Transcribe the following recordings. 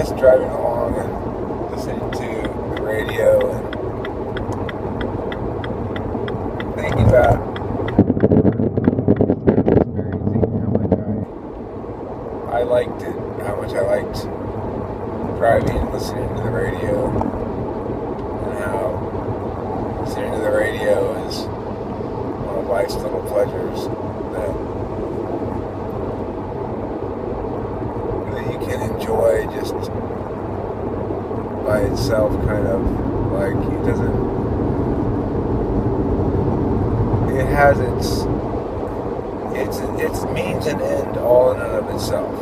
just driving along and listening to the radio and thinking about experiencing how much I liked it, how much I liked driving and listening to the radio, and how listening to the radio is one of life's little pleasures that you can enjoy just by itself, kind of like it has its means and end all in and of itself.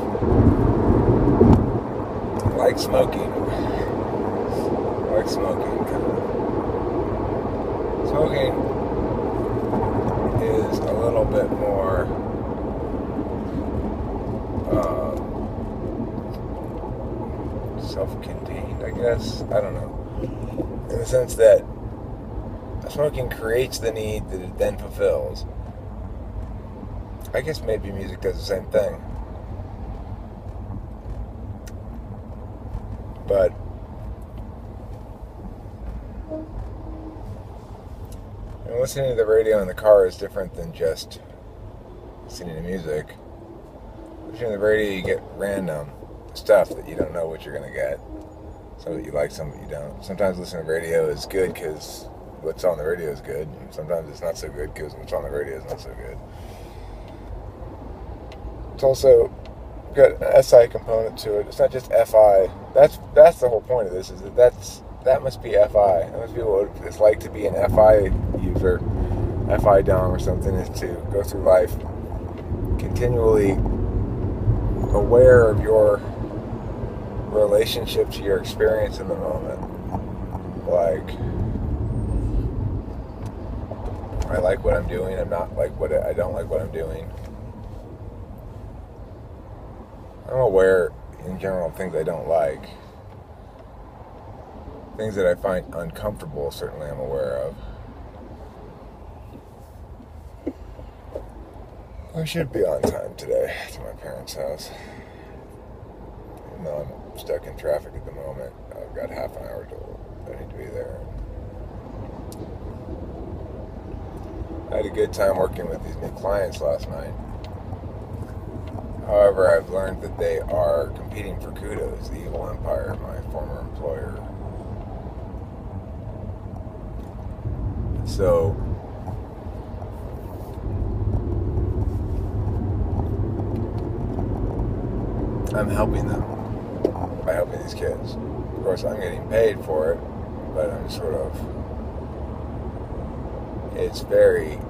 Like smoking kind of. Smoking is a little bit more self-contained, I guess. I don't know. In the sense that smoking creates the need that it then fulfills. I guess maybe music does the same thing. But listening to the radio in the car is different than just listening to music. Listening to the radio, you get random stuff that you don't know what you're going to get. Some that you like, some that you don't. Sometimes listening to radio is good because what's on the radio is good. And sometimes it's not so good because what's on the radio is not so good. It's also got an SI component to it. It's not just FI. That's the whole point of this, is that must be FI. That must be what it's like to be an FI user, FI dom or something, is to go through life continually aware of your relationship to your experience in the moment. Like, I like what I'm doing. I don't like what I'm doing. I'm aware in general of things I don't like. Things that I find uncomfortable, certainly I'm aware of. I should be on time today to my parents' house. Even though I'm stuck in traffic at the moment, I've got half an hour till I need to be there. I had a good time working with these new clients last night. However, I've learned that they are competing for kudos, the evil empire, my former employer. So, I'm helping them by helping these kids. Of course, I'm getting paid for it, but I'm sort of, it's very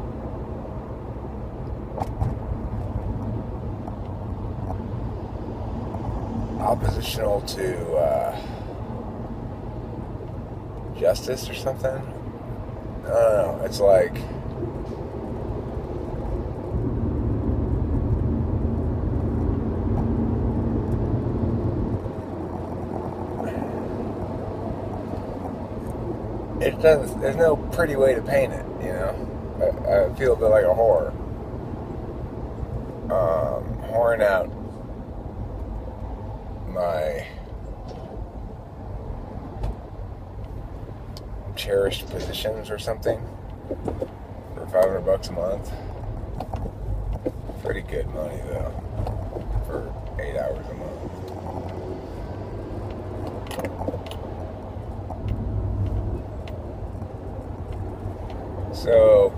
oppositional to justice or something. I don't know. It's like there's no pretty way to paint it, you know. I feel a bit like a whore. Whoring out my cherished positions or something for $500 a month. Pretty good money though for 8 hours a month. So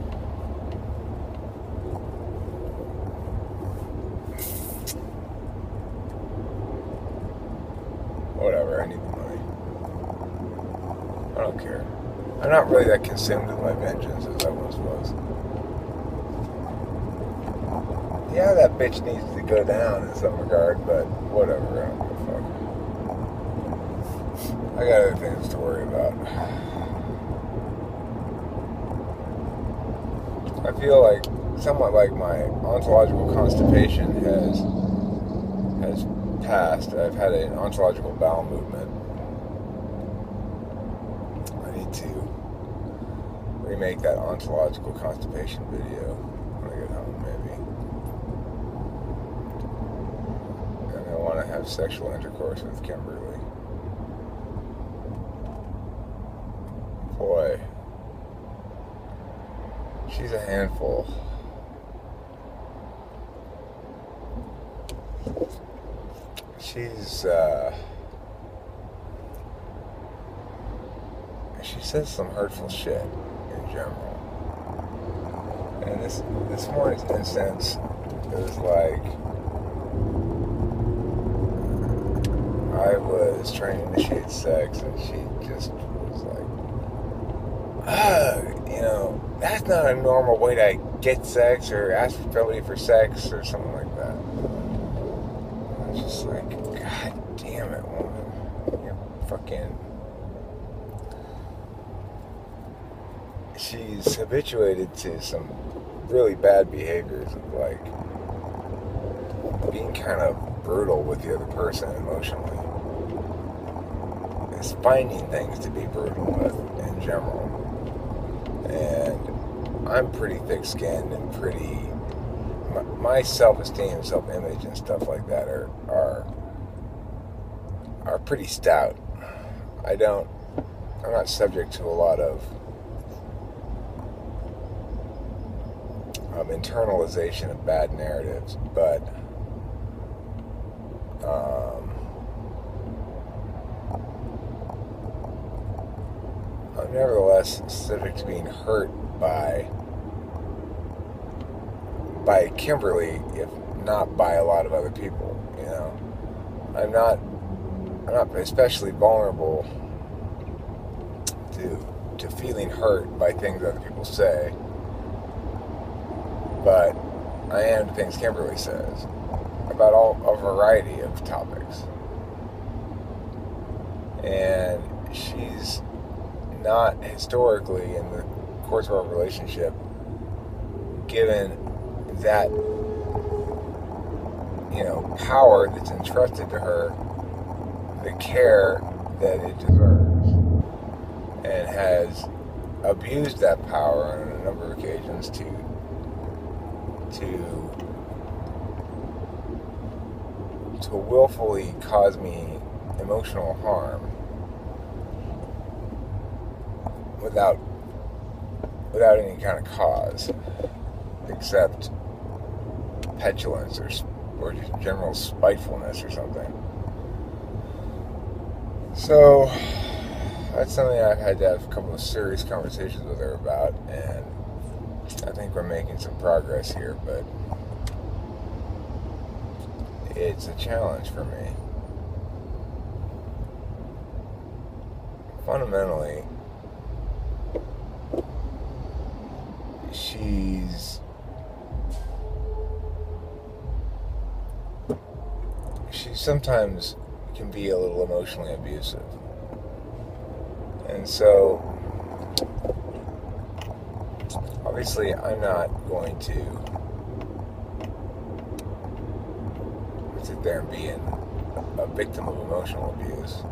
whatever, I need the money. I don't care. I'm not really that consumed with my vengeance as I once was. Yeah, that bitch needs to go down in some regard, but whatever, I don't give a fuck. I got other things to worry about. I feel like, somewhat like my ontological constipation has passed. I've had an ontological bowel movement. I need to remake that ontological constipation video when I get home, maybe. And I want to have sexual intercourse with Kimberly. boy, she's a handful. She says some hurtful shit in general. And this morning's instance, it was like I was trying to initiate sex, and she just was like, that's not a normal way to get sex or ask somebody for sex or something like that. I was just like, God damn it, woman. You're fucking... She's habituated to some really bad behaviors of like being kind of brutal with the other person emotionally. Is finding things to be brutal with in general. And I'm pretty thick-skinned and pretty... My self-esteem, self-image and stuff like that are pretty stout. I'm not subject to a lot of internalization of bad narratives, but I'm nevertheless subject to being hurt by Kimberly, if not by a lot of other people. I'm not especially vulnerable to feeling hurt by things other people say, but I am to things Kimberly says about a variety of topics. And she's not historically, in the course of our relationship, given that power that's entrusted to her the care that it deserves, and has abused that power on a number of occasions to willfully cause me emotional harm without any kind of cause, except petulance or just general spitefulness or something. So that's something I've had to have a couple of serious conversations with her about, and I think we're making some progress here, but it's a challenge for me. Fundamentally, she sometimes can be a little emotionally abusive. And so, obviously, I'm not going to sit there and be a victim of emotional abuse.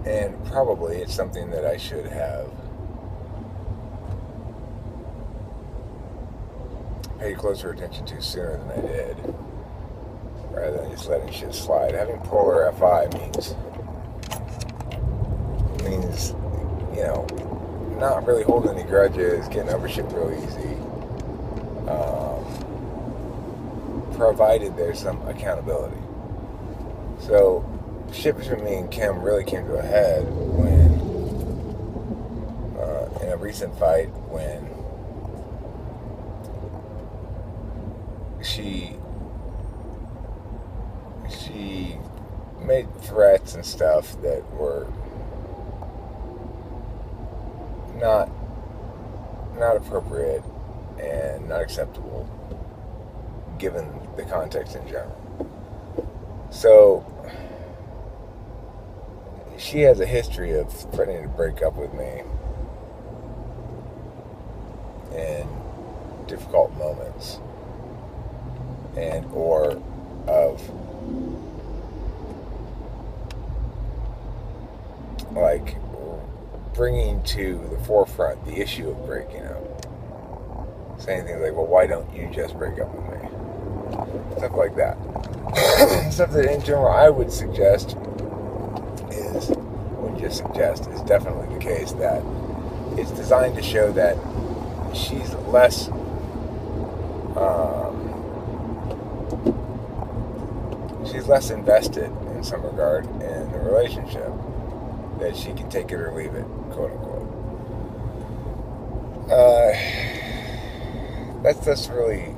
And probably it's something that I should have paid closer attention to sooner than I did, rather than just letting shit slide. Having polar FI means not really holding any grudges, getting over shit real easy, provided there's some accountability. So shit between me and Kim really came to a head when in a recent fight, when she made threats and stuff that were not appropriate and not acceptable given the context in general. So she has a history of threatening to break up with me in difficult moments, and or of like bringing to the forefront the issue of breaking up, saying things like, well, why don't you just break up with me? Stuff like that. Stuff that in general I would suggest is when just suggest is definitely the case, that it's designed to show that she's less invested in some regard in the relationship, that she can take it or leave it, quote unquote. That's just really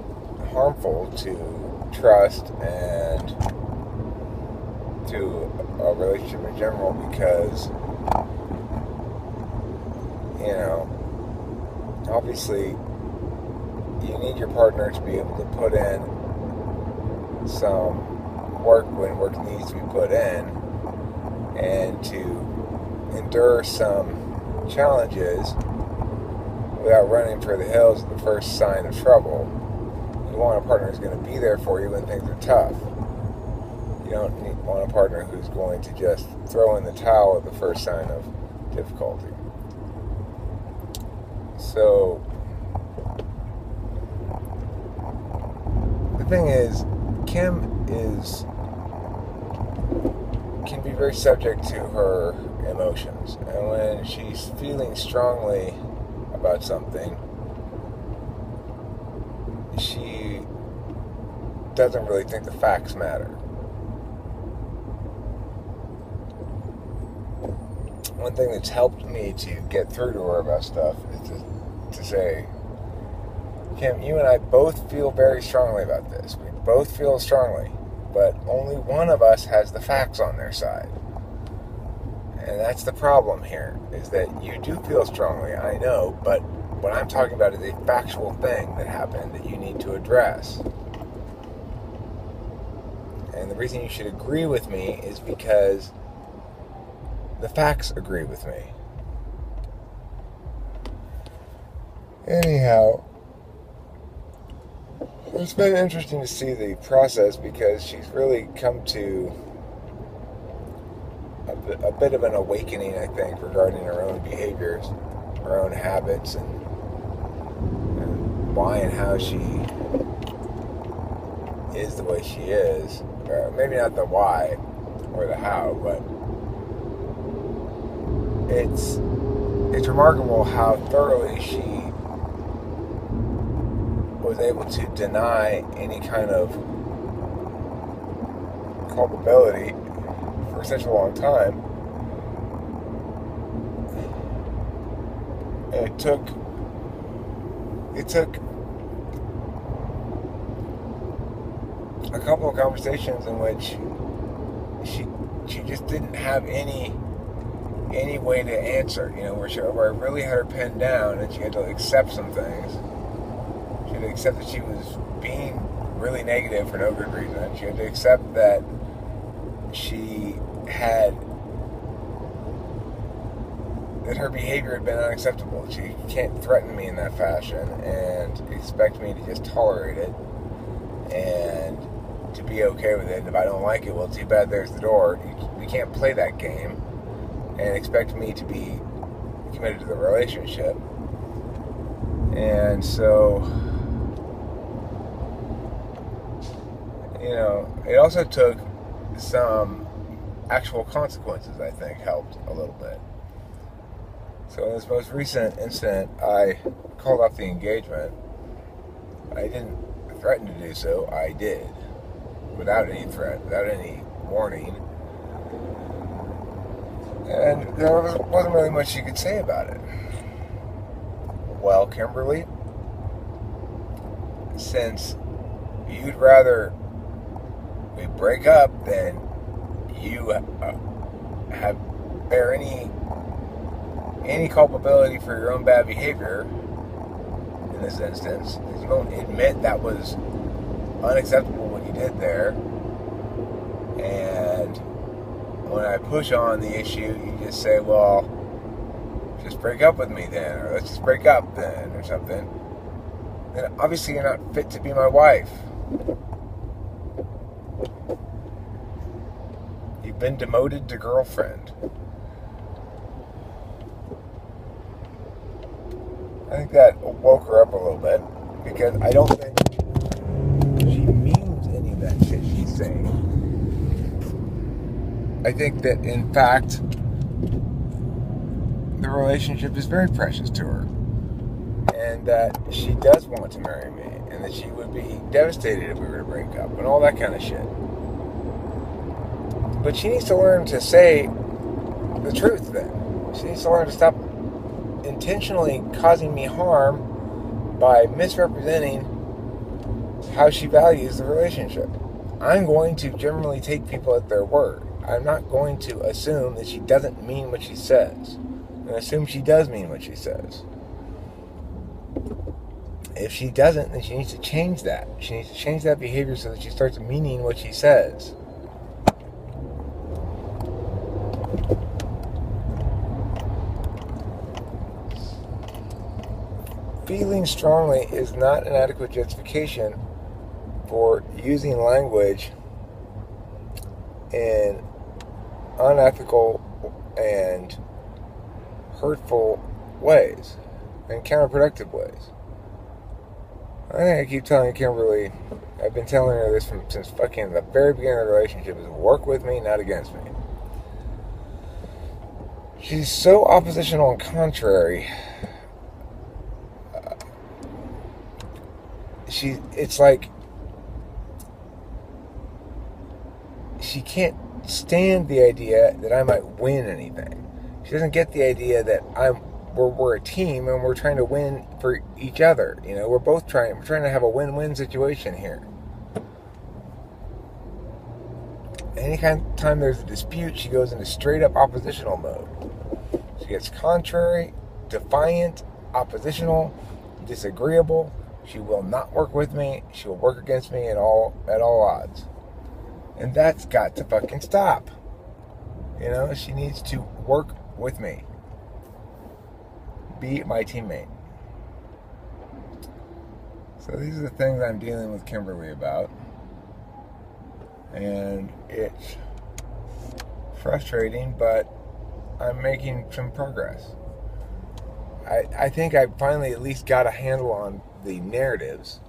harmful to trust and to a relationship in general, because, you know, obviously you need your partner to be able to put in some work when work needs to be put in, and to endure some challenges without running for the hills at the first sign of trouble. You want a partner who's going to be there for you when things are tough. You don't want a partner who's going to just throw in the towel at the first sign of difficulty. So the thing is, Kim can be very subject to her emotions, and when she's feeling strongly about something, she doesn't really think the facts matter. One thing that's helped me to get through to her about stuff is to say, Kim, you and I both feel very strongly about this. We both feel strongly, but only one of us has the facts on their side. And that's the problem here, is that you do feel strongly, I know, but what I'm talking about is a factual thing that happened that you need to address. And the reason you should agree with me is because the facts agree with me. Anyhow, it's been interesting to see the process, because she's really come to a bit of an awakening, I think, regarding her own behaviors, her own habits, and why and how she is the way she is. Maybe not the why or the how, but it's remarkable how thoroughly she was able to deny any kind of culpability for such a long time. And it took a couple of conversations in which she just didn't have any way to answer, where I really had her pinned down, and she had to accept some things. She had to accept that she was being really negative for no good reason. She had to accept that that her behavior had been unacceptable. She can't threaten me in that fashion and expect me to just tolerate it and to be okay with it. And if I don't like it, well, too bad, there's the door. We can't play that game and expect me to be committed to the relationship. And so, it also took some actual consequences, I think, helped a little bit. So in this most recent incident, I called off the engagement. I didn't threaten to do so. I did, without any threat, without any warning. And there wasn't really much you could say about it. Well, Kimberly, since you'd rather we break up than you bear any culpability for your own bad behavior in this instance, you won't admit that was unacceptable what you did there, and when I push on the issue, you just say, well, just break up with me then, or let's just break up then, or something. Then obviously you're not fit to be my wife. You've been demoted to girlfriend. I think that woke her up a little bit, because I don't think she means any of that shit she's saying. I think that, in fact, the relationship is very precious to her, and that she does want to marry me, and that she would be devastated if we were to break up, and all that kind of shit. But she needs to learn to say the truth then. She needs to learn to stop intentionally causing me harm by misrepresenting how she values the relationship. I'm going to generally take people at their word. I'm not going to assume that she doesn't mean what she says, and assume she does mean what she says. If she doesn't, then she needs to change that. She needs to change that behavior so that she starts meaning what she says. Feeling strongly is not an adequate justification for using language in unethical and hurtful ways and counterproductive ways. I think I keep telling Kimberly, I've been telling her this since fucking the very beginning of the relationship, is work with me, not against me. She's so oppositional and contrary. It's like she can't stand the idea that I might win anything. She doesn't get the idea that we're a team and we're trying to win for each other. You know, we're trying to have a win-win situation here. Anytime there's a dispute, she goes into straight up oppositional mode. She gets contrary, defiant, oppositional, disagreeable. She will not work with me. She will work against me at all odds. And that's got to fucking stop. You know, she needs to work with me. Be my teammate. So these are the things I'm dealing with Kimberly about. And it's frustrating, but I'm making some progress. I think I finally at least got a handle on the narratives.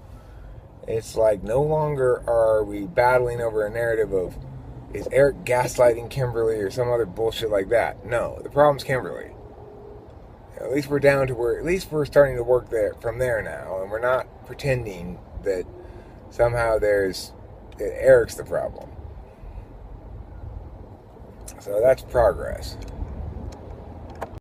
It's like no longer are we battling over a narrative of, is Eric gaslighting Kimberly or some other bullshit like that? No, the problem's Kimberly. At least we're down to where, at least we're starting to work there from there now, and we're not pretending that somehow that Eric's the problem. So that's progress.